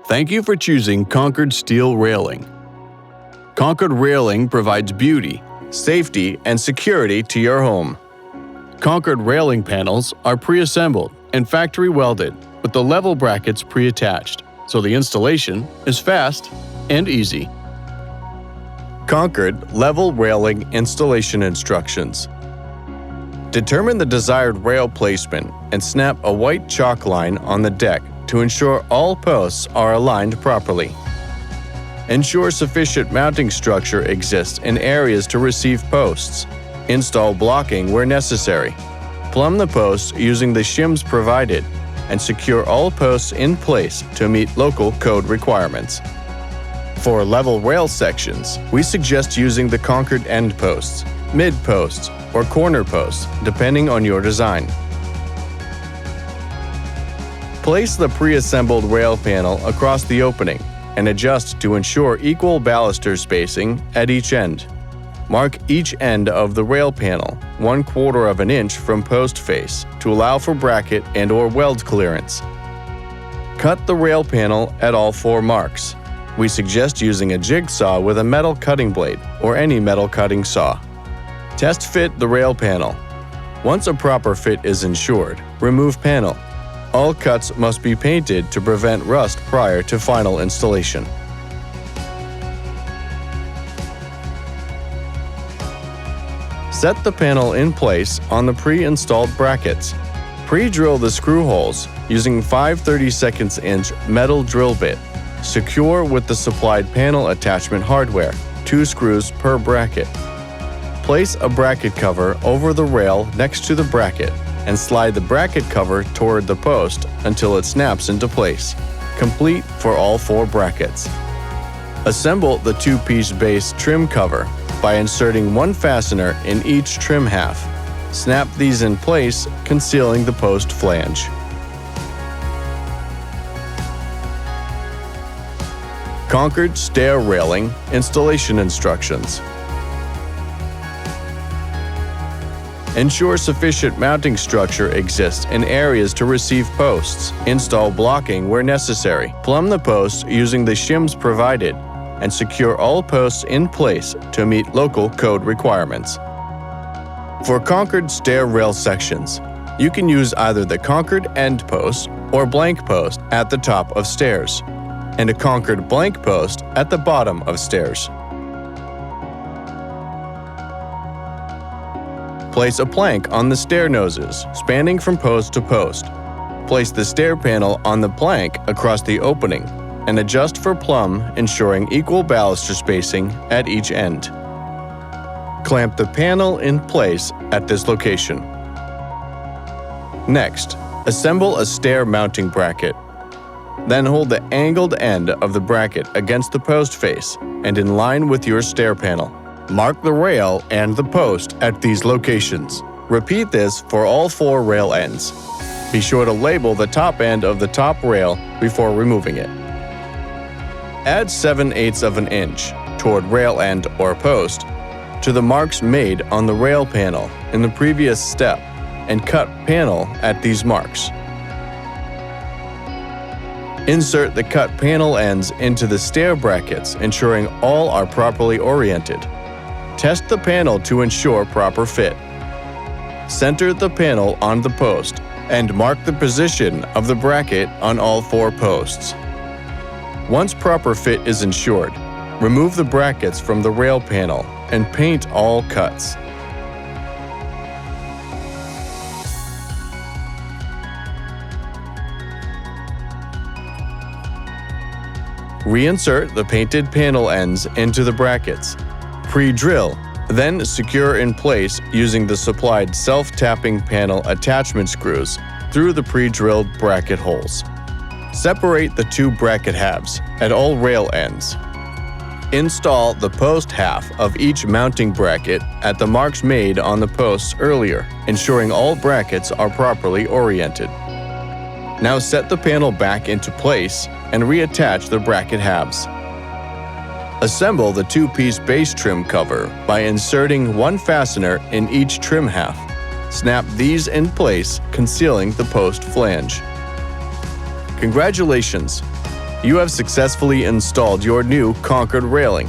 Thank you for choosing Concord steel railing. Concord railing provides beauty, safety, and security to your home. Concord railing panels are pre-assembled and factory welded with the level brackets pre-attached, so the installation is fast and easy. Concord level railing installation instructions. Determine the desired rail placement and snap a white chalk line on the deck to ensure all posts are aligned properly. Ensure sufficient mounting structure exists in areas to receive posts. Install blocking where necessary. Plumb the posts using the shims provided, and secure all posts in place to meet local code requirements. For level rail sections, we suggest using the Concord end posts, mid posts, or corner posts, depending on your design. Place the pre-assembled rail panel across the opening and adjust to ensure equal baluster spacing at each end. Mark each end of the rail panel 1/4 of an inch from post face to allow for bracket and/or weld clearance. Cut the rail panel at all 4 marks. We suggest using a jigsaw with a metal cutting blade or any metal cutting saw. Test fit the rail panel. Once a proper fit is ensured, remove panel. All cuts must be painted to prevent rust prior to final installation. Set the panel in place on the pre-installed brackets. Pre-drill the screw holes using 5/32" metal drill bit. Secure with the supplied panel attachment hardware, 2 screws per bracket. Place a bracket cover over the rail next to the bracket and slide the bracket cover toward the post until it snaps into place. Complete for all 4 brackets. Assemble the 2-piece base trim cover by inserting 1 fastener in each trim half. Snap these in place, concealing the post flange. Concord stair railing installation instructions. Ensure sufficient mounting structure exists in areas to receive posts. Install blocking where necessary. Plumb the posts using the shims provided, and secure all posts in place to meet local code requirements. For Concord stair rail sections, you can use either the Concord end post or blank post at the top of stairs, and a Concord blank post at the bottom of stairs. Place a plank on the stair noses, spanning from post to post. Place the stair panel on the plank across the opening, and adjust for plumb, ensuring equal baluster spacing at each end. Clamp the panel in place at this location. Next, assemble a stair mounting bracket. Then hold the angled end of the bracket against the post face and in line with your stair panel. Mark the rail and the post at these locations. Repeat this for all 4 rail ends. Be sure to label the top end of the top rail before removing it. Add 7/8 inch toward rail end or post to the marks made on the rail panel in the previous step and cut panel at these marks. Insert the cut panel ends into the stair brackets, ensuring all are properly oriented. Test the panel to ensure proper fit. Center the panel on the post and mark the position of the bracket on all 4 posts. Once proper fit is ensured, remove the brackets from the rail panel and paint all cuts. Reinsert the painted panel ends into the brackets. Pre-drill, then secure in place using the supplied self-tapping panel attachment screws through the pre-drilled bracket holes. Separate the 2 bracket halves at all rail ends. Install the post half of each mounting bracket at the marks made on the posts earlier, ensuring all brackets are properly oriented. Now set the panel back into place and reattach the bracket halves. Assemble the 2-piece base trim cover by inserting 1 fastener in each trim half. Snap these in place, concealing the post flange. Congratulations! You have successfully installed your new Concord railing.